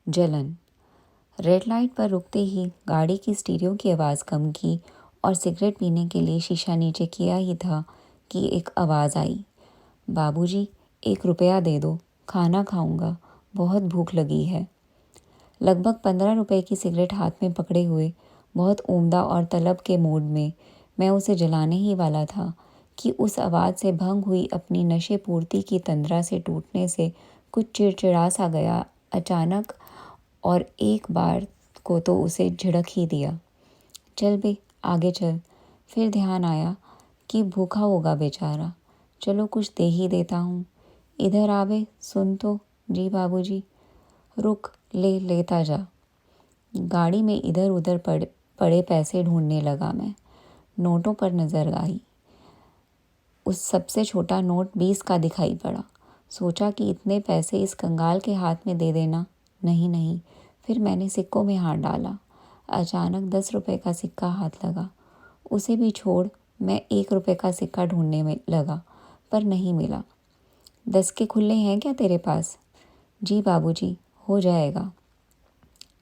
जलन। Red light पर रुकते ही गाड़ी की स्टीरियो की आवाज़ कम की और सिगरेट पीने के लिए शीशा नीचे किया ही था कि एक आवाज़ आई, बाबूजी 1 रुपया दे दो, खाना खाऊंगा, बहुत भूख लगी है। लगभग 15 रुपए की सिगरेट हाथ में पकड़े हुए बहुत उम्दा और तलब के मूड में मैं उसे जलाने ही वाला था कि उस आवाज़ से भंग हुई अपनी नशे पूर्ति की तंद्रा से टूटने से कुछ चिड़चिड़ा सा गया अचानक, और एक बार को तो उसे झिड़क ही दिया। चल बे, आगे चल। फिर ध्यान आया कि भूखा होगा बेचारा, चलो कुछ दे ही देता हूँ। इधर आवे, सुन तो। जी बाबूजी। रुक, लेता जा। गाड़ी में इधर उधर पड़े पैसे ढूंढने लगा मैं। नोटों पर नज़र आई। उस सबसे छोटा नोट 20 का दिखाई पड़ा। सोचा कि इतने पैसे इस कंगाल के हाथ में दे देना। नहीं। फिर मैंने सिक्कों में हाथ डाला। अचानक 10 रुपए का सिक्का हाथ लगा। उसे भी छोड़, मैं 1 रुपए का सिक्का ढूंढने में लगा, पर नहीं मिला। 10 के खुले हैं क्या तेरे पास? जी बाबूजी, हो जाएगा।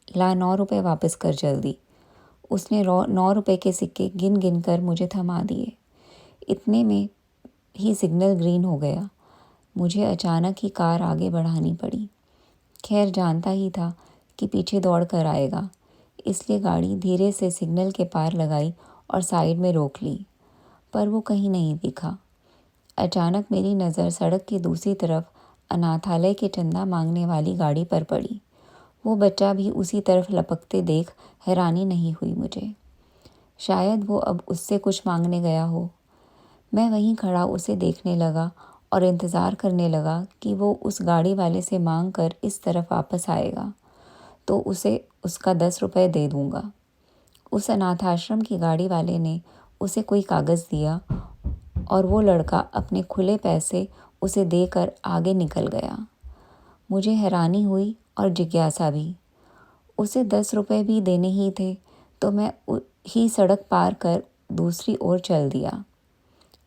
ला 9 रुपए वापस कर जल्दी। उसने 9 रुपए के सिक्के गिन गिन कर मुझे थमा दिए। इतने में ही सिग्नल ग्रीन हो गया। मुझे अचानक ही कार आगे बढ़ानी पड़ी। खैर जानता ही था कि पीछे दौड़ कर आएगा, इसलिए गाड़ी धीरे से सिग्नल के पार लगाई और साइड में रोक ली, पर वो कहीं नहीं दिखा। अचानक मेरी नज़र सड़क की दूसरी तरफ अनाथालय के चंदा मांगने वाली गाड़ी पर पड़ी। वो बच्चा भी उसी तरफ लपकते देख हैरानी नहीं हुई मुझे। शायद वो अब उससे कुछ मांगने गया हो। मैं वहीं खड़ा उसे देखने लगा और इंतज़ार करने लगा कि वो उस गाड़ी वाले से मांग कर इस तरफ वापस आएगा तो उसे उसका 10 रुपए दे दूंगा। उस अनाथाश्रम की गाड़ी वाले ने उसे कोई कागज़ दिया और वो लड़का अपने खुले पैसे उसे देकर आगे निकल गया। मुझे हैरानी हुई और जिज्ञासा भी। उसे 10 रुपए भी देने ही थे तो मैं ही सड़क पार कर दूसरी ओर चल दिया।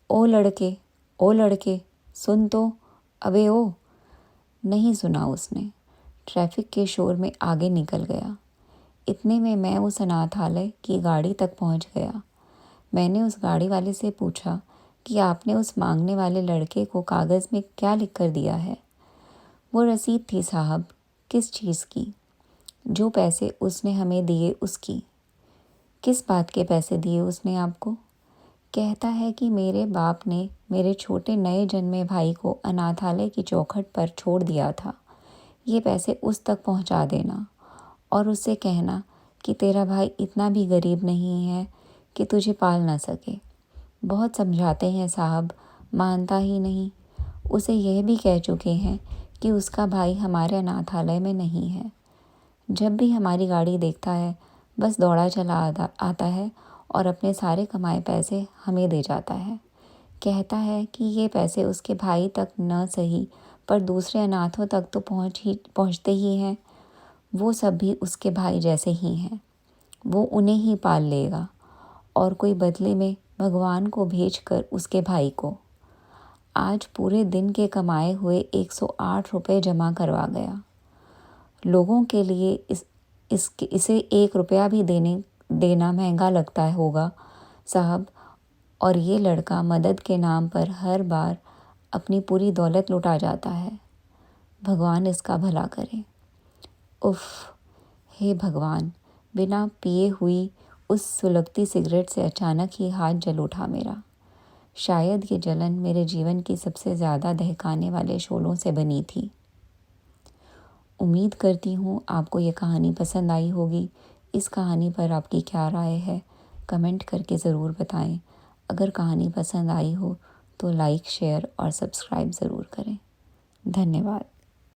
ओ लड़के, सुन तो। अबे ओ। नहीं सुना उसने। ट्रैफिक के शोर में आगे निकल गया। इतने में मैं उस अनाथालय की गाड़ी तक पहुंच गया। मैंने उस गाड़ी वाले से पूछा कि आपने उस मांगने वाले लड़के को कागज़ में क्या लिख कर दिया है? वो रसीद थी साहब। किस चीज़ की? जो पैसे उसने हमें दिए उसकी। किस बात के पैसे दिए उसने आपको? कहता है कि मेरे बाप ने मेरे छोटे नए जन्मे भाई को अनाथालय की चौखट पर छोड़ दिया था। ये पैसे उस तक पहुंचा देना और उससे कहना कि तेरा भाई इतना भी गरीब नहीं है कि तुझे पाल ना सके। बहुत समझाते हैं साहब, मानता ही नहीं। उसे यह भी कह चुके हैं कि उसका भाई हमारे अनाथालय में नहीं है। जब भी हमारी गाड़ी देखता है बस दौड़ा चला आता है और अपने सारे कमाए पैसे हमें दे जाता है। कहता है कि ये पैसे उसके भाई तक न सही पर दूसरे अनाथों तक तो पहुँचते ही हैं। वो सब भी उसके भाई जैसे ही हैं। वो उन्हें ही पाल लेगा और कोई बदले में भगवान को भेजकर उसके भाई को। आज पूरे दिन के कमाए हुए 108 रुपए जमा करवा गया। लोगों के लिए इसे 1 रुपया भी देना महंगा लगता होगा साहब, और ये लड़का मदद के नाम पर हर बार अपनी पूरी दौलत लुटा जाता है। भगवान इसका भला करे। उफ, हे भगवान। बिना पिए हुई उस सुलगती सिगरेट से अचानक ही हाथ जल उठा मेरा। शायद ये जलन मेरे जीवन की सबसे ज़्यादा दहकाने वाले शोलों से बनी थी। उम्मीद करती हूँ आपको ये कहानी पसंद आई होगी। इस कहानी पर आपकी क्या राय है, कमेंट करके ज़रूर बताएं। अगर कहानी पसंद आई हो तो लाइक, शेयर और सब्सक्राइब ज़रूर करें। धन्यवाद।